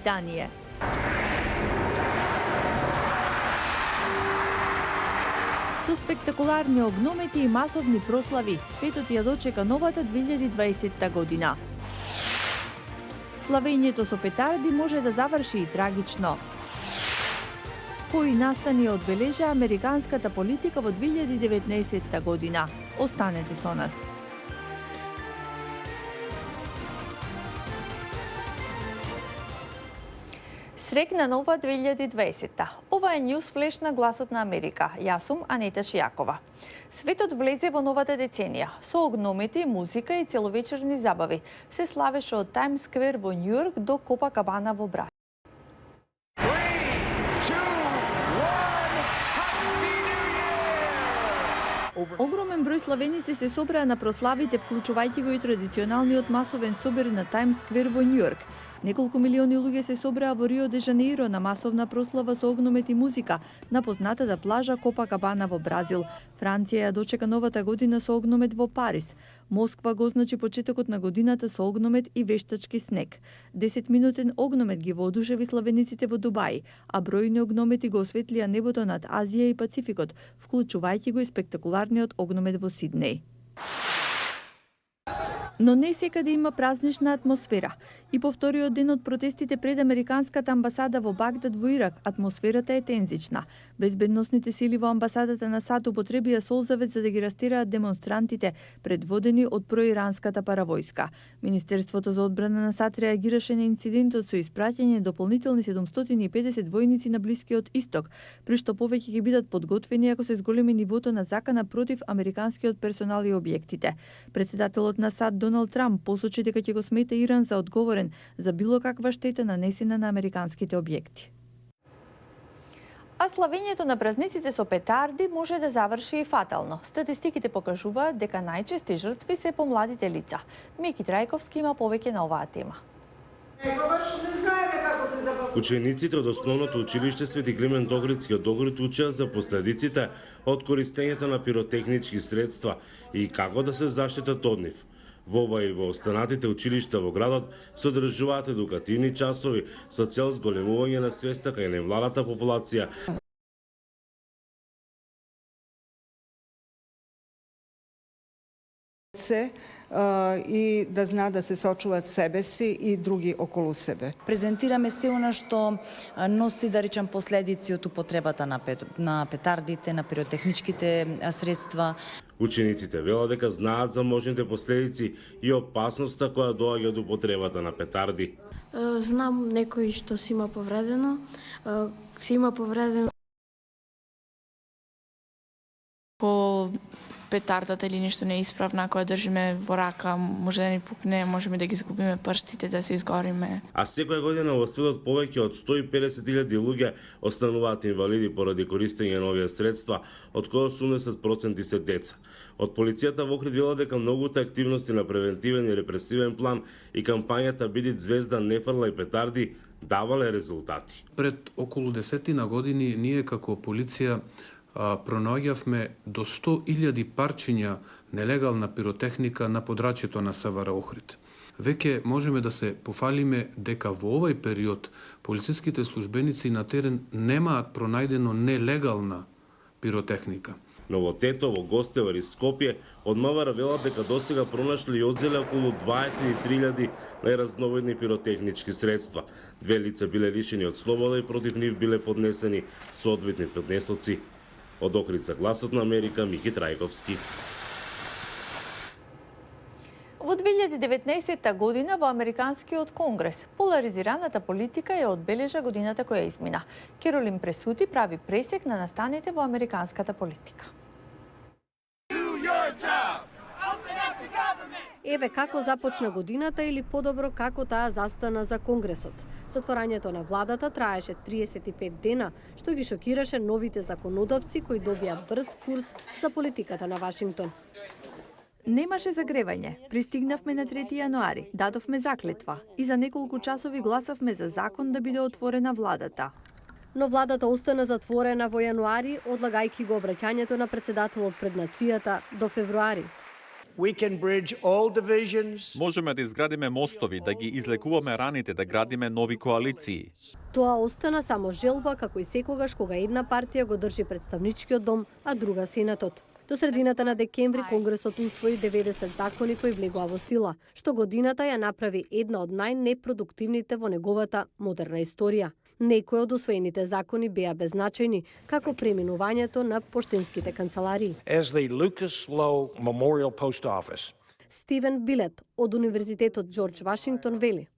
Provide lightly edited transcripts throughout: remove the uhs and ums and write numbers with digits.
Великобританија. Со спектакуларни огномети и масовни прослави, светот ја дочека новата 2020 година. Славењето со петарди може да заврши и трагично. Кои настани одбележа американската политика во 2019 година? Останете со нас. Срекна нова 2020. Ова е News Flash на Гласот на Америка. Јас сум Анета Шијакова. Светот влезе во новата деценија. Со огномети, музика и целовечерни забави се славеше од Таймс Сквер во Њујорк до Копакабана во Бразил. Огромен број славеници се собраа на прославите, вклучувајќи го и традиционалниот масовен собир на Таймс Сквер во Њујорк. Неколку милиони луѓе се собраа во Рио де Жанеиро на масовна прослава со огномет и музика на познатата плажа Копакабана во Бразил. Франција ја дочека новата година со огномет во Париз. Москва го означи почетокот на годината со огномет и вештачки снег. 10-минутен огномет ги воодушеви славениците во Дубај, а бројни огномети го осветлија небото над Азија и Пацификот, вклучувајќи го и спектакуларниот огномет во Сиднеј. Но не секаде има празнична атмосфера. И по вториот ден од протестите пред американската амбасада во Багдад во Ирак, атмосферата е тензична. Безбедносните сили во амбасадата на САД употребија солзавет за да ги растираат демонстрантите, предводени од проиранската паравојска. Министерството за одбрана на САД реагираше на инцидентот со испраќање дополнителни 750 војници на Блискиот Исток, при што повеќе ќе бидат подготвени ако се зголеми нивото на закана против американскиот персонал и објектите. Председателот на САД Доналд Трамп посочи дека ќе го смета Иран за одговорен за било каква штета нанесена на американските објекти. А славењето на празниците со петарди може да заврши и фатално. Статистиките покажуваат дека најчести жртви се помладите лица. Мики Трајковски има повеќе на оваа тема. Учениците од основното училиште Свети Климент Охридски од Охрид учеа за последиците од користењето на пиротехнички средства и како да се заштитат од нив. Во ова и во останатите училишта во градот се одржуваат едукативни часови со цел зголемување на свеста кај невладата популација. И да зна да се сочуваат себе си и други околу себе. Презентираме се она што носи, да речам, последици од употребата на петардите, на пиротехничките средства. Учениците велат дека знаат за можните последици и опасноста која доаѓа од употребата на петарди. Знам некој што си има повредено, петардата или нешто не е исправно, ако ја држиме во рака, може да ни пукне, можеме да ги изгубиме прстите, да се изгориме. А секоја година во светот повеќе од 150.000 луѓе остануваат инвалиди поради користење на овие средства, од кои 80% се деца. Од полицијата во Охрид велат дека многуте активности на превентивен и репресивен план и кампањата Биди звезда, не фрлај петарди давале резултати. Пред околу 10 години ние како полиција пронаоѓавме до 100.000 парчиња нелегална пиротехника на подрачјето на СВР Охрид. Веќе можеме да се пофалиме дека во овој период полициските службеници на терен немаат пронајдено нелегална пиротехника. Но во Тетово, Гостевар и Скопје од МВР велат дека досега пронашли и одзеле околу 23.000 најразновидни пиротехнички средства. 2 лица биле лишени од слобода и против нив биле поднесени соодветни поднесоци. Од Охрид за Гласот на Америка, Мики Трајковски. Во 2019 година во Американскиот конгрес поларизираната политика ја одбележа годината која измина. Керолин Пресути прави пресек на настаните во американската политика. Еве како започна годината или подобро како таа застана за Конгресот. Затворањето на владата траеше 35 дена, што ги шокираше новите законодавци кои добија брз курс за политиката на Вашингтон. Немаше загревање. Пристигнавме на 3 јануари, дадовме заклетва и за неколку часови гласавме за закон да биде отворена владата. Но владата остана затворена во јануари, одлагајќи го обраќањето на председателот пред нацијата до февруари. We can bridge all divisions. Можеме да изградиме мостови, да ги излекуваме раните, да градиме нови коалиции. Тоа остана само желба, како и секогаш кога една партија го држи представничкиот дом, а друга сенатот. До средината на декември Конгресот усвои 90 закони кои влегоа во сила, што годината ја направи една од најнепродуктивните во неговата модерна историја. Некои од усвоените закони беа беззначајни, како преминувањето на поштенските канцеларии. As the Lucas Low Memorial Post Office. Стивен Билет од Универзитетот Џорџ Вашингтон вели: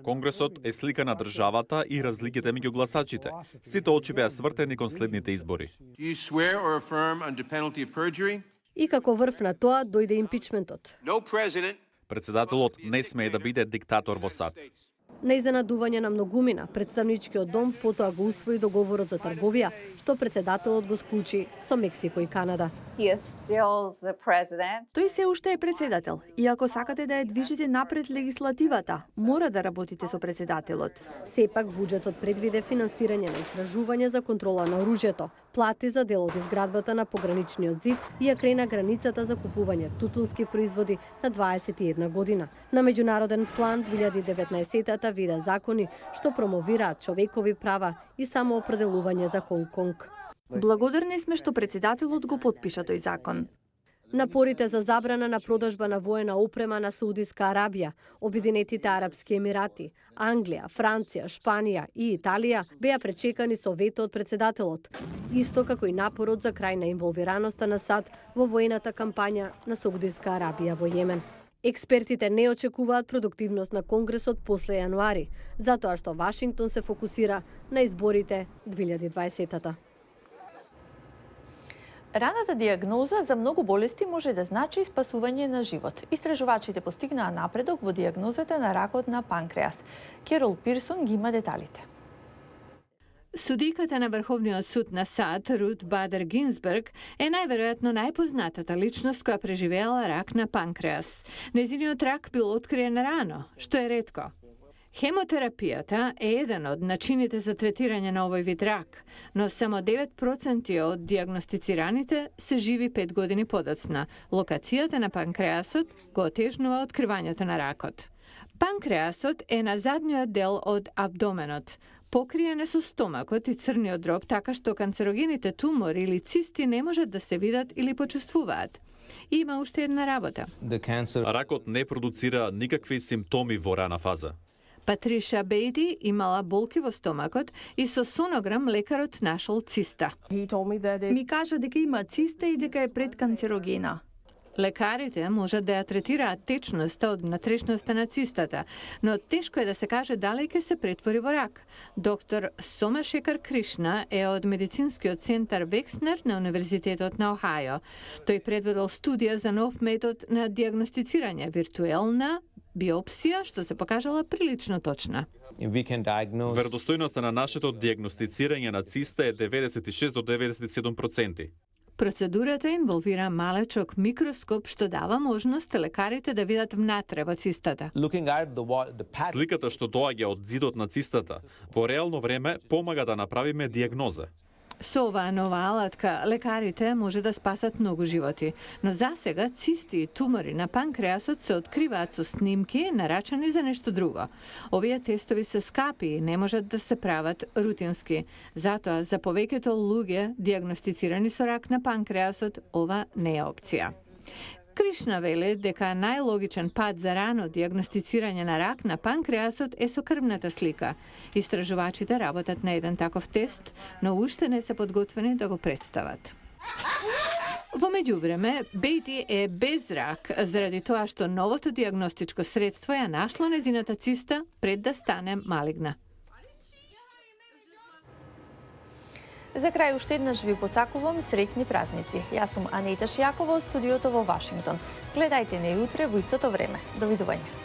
Конгресот е слика на државата и разликите меѓу гласачите. Сите очи беа свртени кон следните избори. И како врв на тоа дојде импичментот. Председателот не смее да биде диктатор во САД. На изненадување на многумина, представничкиот дом потоа го усвои договорот за трговија, што председателот го склучи со Мексико и Канада. Тој се уште е председател и ако сакате да ја движите напред легислативата, мора да работите со председателот. Сепак буџетот предвиде финансирање на истражување за контрола на оружјето, плати за дел од изградбата на пограничниот зид и ја крена границата за купување тутунски производи на 21 година. На меѓународен план 2019-та вида закони што промовираат човекови права и самоопределување за Хонг-Конг. Благодарни сме што председателот го потпиша тој закон. Напорите за забрана на продажба на воена опрема на Саудиска Арабија, Обединетите Арапски Емирати, Англија, Франција, Шпанија и Италија беа пречекани со вето од председателот, исто како и напорот за крај на инволвираноста на САД во воената кампања на Саудиска Арабија во Јемен. Експертите не очекуваат продуктивност на Конгресот после јануари, затоа што Вашингтон се фокусира на изборите 2020-та. Раната диагноза за многу болести може да значи спасување на живот. Истражувачите постигнаа напредок во диагнозата на ракот на панкреас. Керол Пирсон ги има деталите. Судиката на Врховниот суд на САД, Рут Бадер Гинзберг, е најверојатно најпознатата личност која преживеала рак на панкреас. Незиниот рак бил откриен рано, што е ретко. Хемотерапијата е еден од начините за третирање на овој вид рак, но само 9% од диагностицираните се живи 5 години подоцна. Локацијата на панкреасот го отежнува откривањето на ракот. Панкреасот е на задниот дел од абдоменот, покриене со стомакот и црниот дроб, така што канцерогените тумори или цисти не можат да се видат или почувствуваат. Има уште една работа. Ракот не продуцира никакви симптоми во рана фаза. Патриша Бейди имала болки во стомакот и со сонограм лекарот нашол циста. Ми кажа дека има циста и дека е предканцерогена. Лекарите можат да ја третираат течноста од внатрешноста на цистата, но тешко е да се каже дали ќе се претвори во рак. Доктор Сомашекар Кришна е од медицинскиот центар Векснер на Универзитетот на Охајо. Тој предведел студија за нов метод на диагностицирање, виртуелна биопсија, што се покажала прилично точна. Веродостојноста на нашето диагностицирање на циста е 96 до 97%. Процедурата инволвира малечок микроскоп што дава можност лекарите да видат внатре во цистата. Сликата што доаѓа од зидот на цистата во реално време помага да направиме диагноза. Со оваа нова алатка лекарите може да спасат многу животи, но засега цисти и тумори на панкреасот се откриваат со снимки нарачани за нешто друго. Овие тестови се скапи и не можат да се прават рутински. Затоа за повеќето луѓе диагностицирани со рак на панкреасот ова не е опција. Кришна вели дека најлогичен пат за рано диагностицирање на рак на панкреасот е со крвната слика. Истражувачите работат на еден таков тест, но уште не се подготвени да го представат. Во меѓувреме, Бейти е без рак заради тоа што новото диагностичко средство ја нашло незината циста пред да стане малигна. За крај уште еднаш ви посакувам среќни празници. Јас сум Анета Шијакова од студиото во Вашингтон. Гледајте не утре во истото време. Довидување.